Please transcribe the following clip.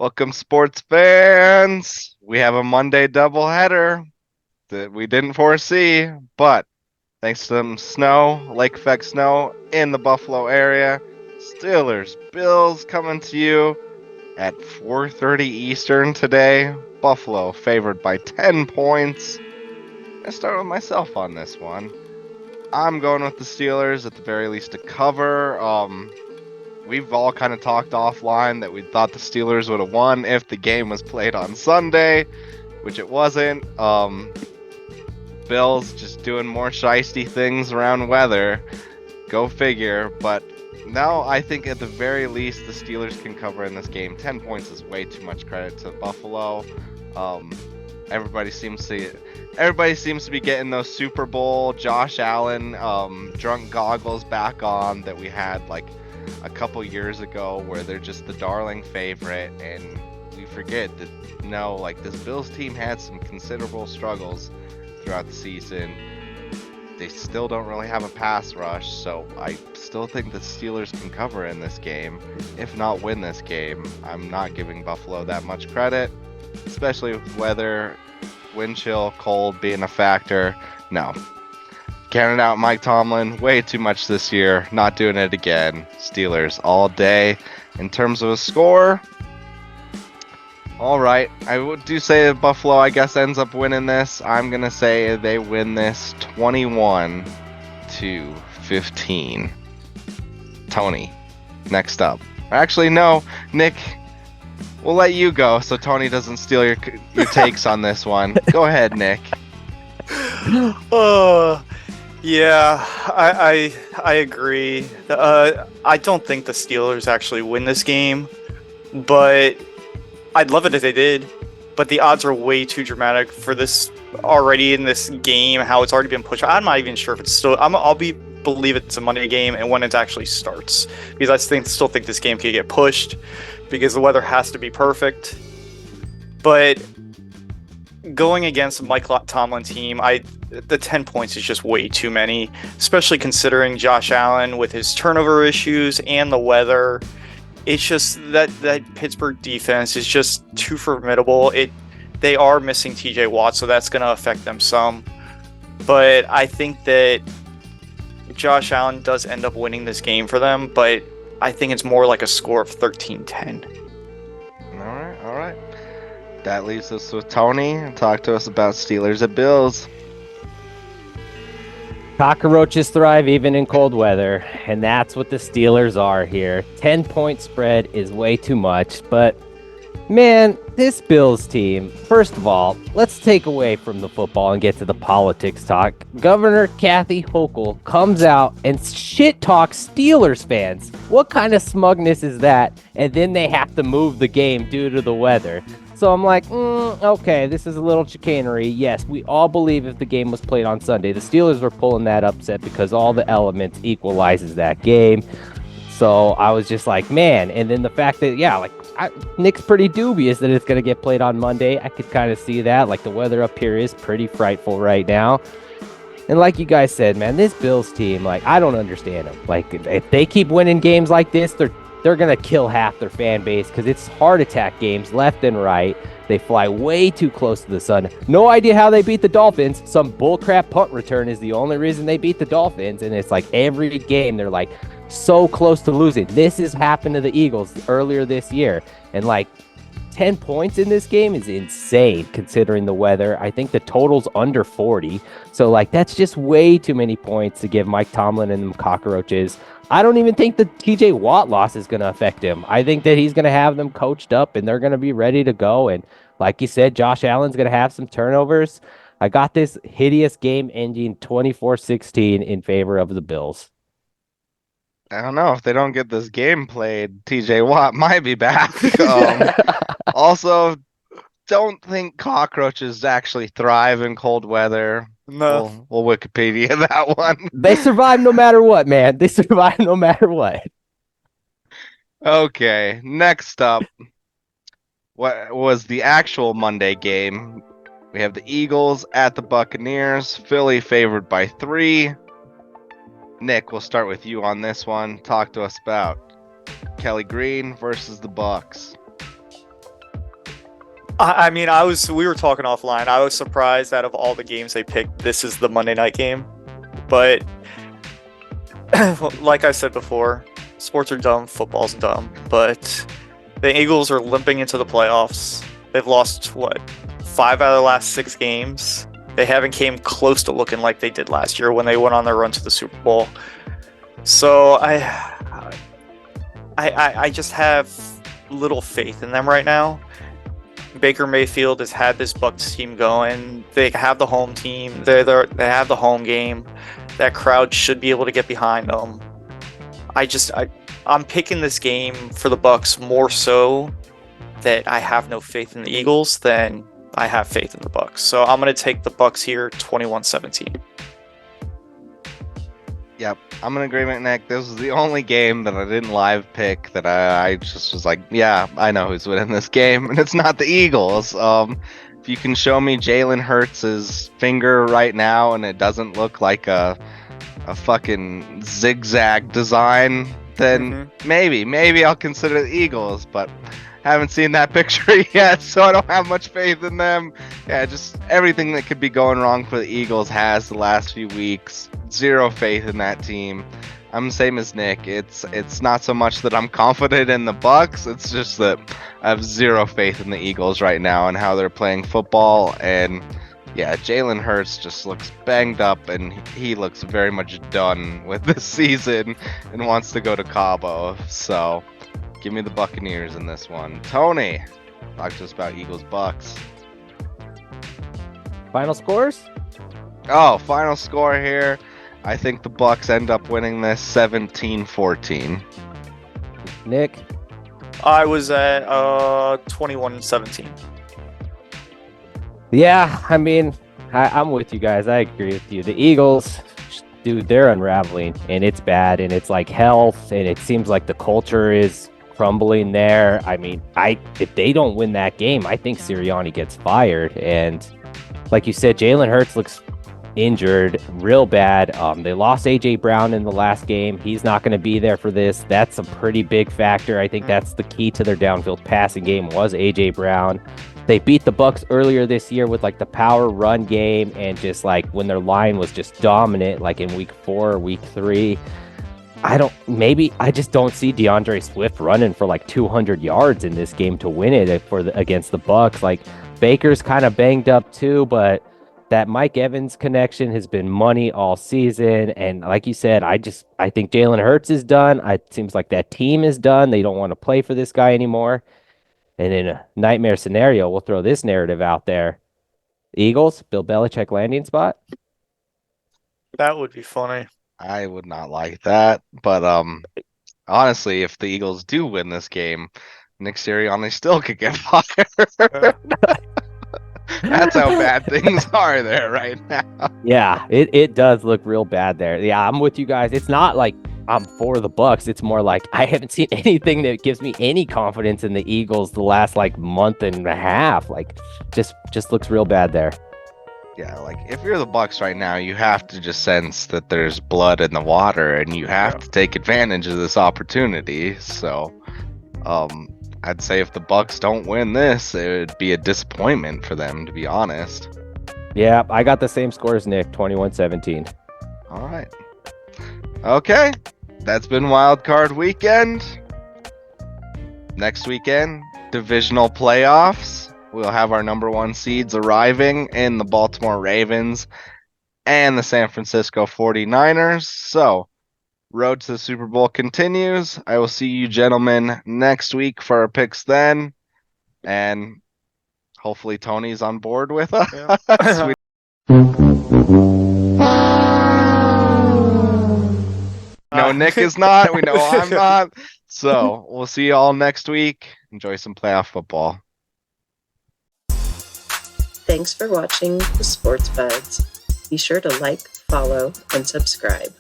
Welcome, sports fans. We have a Monday doubleheader that we didn't foresee, but thanks to some snow, lake effect snow in the Buffalo area, Steelers, Bills coming to you at 4:30 Eastern today. Buffalo favored by 10 points. I start with myself on this one. I'm going with the Steelers at the very least to cover. We've all kind of talked offline that we thought the Steelers would have won if the game was played on Sunday, which it wasn't. Bills just doing more shiesty things around weather. Go figure. But now I think at the very least the Steelers can cover in this game. 10 points is way too much credit to Buffalo. Um, everybody seems to be getting those Super Bowl Josh Allen drunk goggles back on that we had like a couple years ago, where they're just the darling favorite, and we forget that this Bills team had some considerable struggles throughout the season. They still don't really have a pass rush, so I still think the Steelers can cover in this game, if not win this game. I'm not giving Buffalo that much credit, especially with weather, wind chill, cold being a factor. No. Counting out Mike Tomlin way too much this year. Not doing it again. Steelers all day. In terms of a score, all right. I do say that Buffalo, I guess, ends up winning this. I'm going to say they win this 21-15. Tony, next up. Actually, no. Nick, we'll let you go so Tony doesn't steal your takes on this one. Go ahead, Nick. Yeah, I agree. I don't think the Steelers actually win this game, but I'd love it if they did. But the odds are way too dramatic for this already in this game. How it's already been pushed. I'm not even sure if it's still. Believe it's a Monday game and when it actually starts, because I still think this game could get pushed because the weather has to be perfect. But going against Mike Tomlin's team, the 10 points is just way too many, especially considering Josh Allen with his turnover issues and the weather. It's just that Pittsburgh defense is just too formidable. They are missing TJ Watt, so that's going to affect them some. But I think that Josh Allen does end up winning this game for them, but I think it's more like a score of 13-10. All right. That leaves us with Tony. Talk to us about Steelers at Bills. Cockroaches thrive even in cold weather, and that's what the Steelers are here. 10-point spread is way too much, but man, this Bills team, first of all, let's take away from the football and get to the politics talk. Governor Kathy Hochul comes out and shit talks Steelers fans. What kind of smugness is that? And then they have to move the game due to the weather. So I'm like, okay, this is a little chicanery. Yes, we all believe if the game was played on Sunday, the Steelers were pulling that upset because all the elements equalizes that game. So I was just like, man. And then the fact that, Nick's pretty dubious that it's going to get played on Monday. I could kind of see that. Like, the weather up here is pretty frightful right now. And like you guys said, man, this Bills team, like, I don't understand them. Like, if they keep winning games like this, they're going to kill half their fan base because it's heart attack games left and right. They fly way too close to the sun. No idea how they beat the Dolphins. Some bullcrap punt return is the only reason they beat the Dolphins. And it's like every game they're like so close to losing. This has happened to the Eagles earlier this year. And like 10 points in this game is insane considering the weather. I think the total's under 40. So like that's just way too many points to give Mike Tomlin and them cockroaches. I don't even think the TJ Watt loss is going to affect him. I think that he's going to have them coached up and they're going to be ready to go. And like you said, Josh Allen's going to have some turnovers. I got this hideous game ending 24-16 in favor of the Bills. I don't know if they don't get this game played. TJ Watt might be back. Also, don't think cockroaches actually thrive in cold weather. No. We'll Wikipedia that one. They survive no matter what, man. They survive no matter what. Okay, next up, what was the actual Monday game? We have the Eagles at the Buccaneers. Philly favored by 3. Nick, we'll start with you on this one. Talk to us about Kelly Green versus the Bucs. I mean, we were talking offline. I was surprised out of all the games they picked, this is the Monday night game. But like I said before, sports are dumb, football's dumb. But the Eagles are limping into the playoffs. They've lost, what, 5 out of the last 6 games? They haven't came close to looking like they did last year when they went on their run to the Super Bowl. So I just have little faith in them right now. Baker Mayfield has had this Bucs team going. They have the home team. They have the home game. That crowd should be able to get behind them. I'm picking this game for the Bucs more so that I have no faith in the Eagles than I have faith in the Bucs. So I'm going to take the Bucs here 21-17. Yep, I'm in agreement, Nick. This was the only game that I didn't live pick that I just was like, yeah, I know who's winning this game, and it's not the Eagles. If you can show me Jalen Hurts' finger right now and it doesn't look like a fucking zigzag design, then maybe I'll consider the Eagles, but haven't seen that picture yet, so I don't have much faith in them. Yeah, just everything that could be going wrong for the Eagles has the last few weeks. Zero faith in that team. I'm the same as Nick. It's not so much that I'm confident in the Bucs, it's just that I have zero faith in the Eagles right now and how they're playing football. And yeah, Jalen Hurts just looks banged up and he looks very much done with this season and wants to go to Cabo. So give me the Buccaneers in this one. Tony, talk to us about Eagles Bucs. Final scores? Oh, final score here. I think the Bucs end up winning this 17-14. Nick? I was at 21-17. Yeah, I mean, I'm with you guys. I agree with you. The Eagles, dude, they're unraveling, and it's bad, and it's like health, and it seems like the culture is crumbling there. I mean, if they don't win that game, I think Sirianni gets fired. And like you said, Jalen Hurts looks injured real bad. They lost AJ Brown in the last game. He's not going to be there for this. That's a pretty big factor. I think that's the key to their downfield passing game was AJ Brown. They beat the Bucs earlier this year with like the power run game and just like when their line was just dominant, like in week 4 or week 3. I just don't see DeAndre Swift running for like 200 yards in this game to win it against the Bucs. Like Baker's kind of banged up too, but that Mike Evans connection has been money all season. And like you said, I think Jalen Hurts is done. It seems like that team is done. They don't want to play for this guy anymore. And in a nightmare scenario, we'll throw this narrative out there. Eagles, Bill Belichick landing spot. That would be funny. I would not like that, but honestly, if the Eagles do win this game, Nick Sirianni still could get fired. That's how bad things are there right now. Yeah, it does look real bad there. Yeah, I'm with you guys. It's not like I'm for the Bucs. It's more like I haven't seen anything that gives me any confidence in the Eagles the last like month and a half. Like just looks real bad there. Yeah, like if you're the Bucs right now, you have to just sense that there's blood in the water and you have to take advantage of this opportunity. So I'd say if the Bucs don't win this, it would be a disappointment for them, to be honest. Yeah, I got the same score as Nick, 21-17. All right. Okay, that's been Wild Card Weekend. Next weekend, divisional playoffs. We'll have our number 1 seeds arriving in the Baltimore Ravens and the San Francisco 49ers. So, road to the Super Bowl continues. I will see you gentlemen next week for our picks then. And hopefully Tony's on board with us. Yeah. No, Nick is not. We know I'm not. So, we'll see you all next week. Enjoy some playoff football. Thanks for watching the Sports Buds. Be sure to like, follow, and subscribe.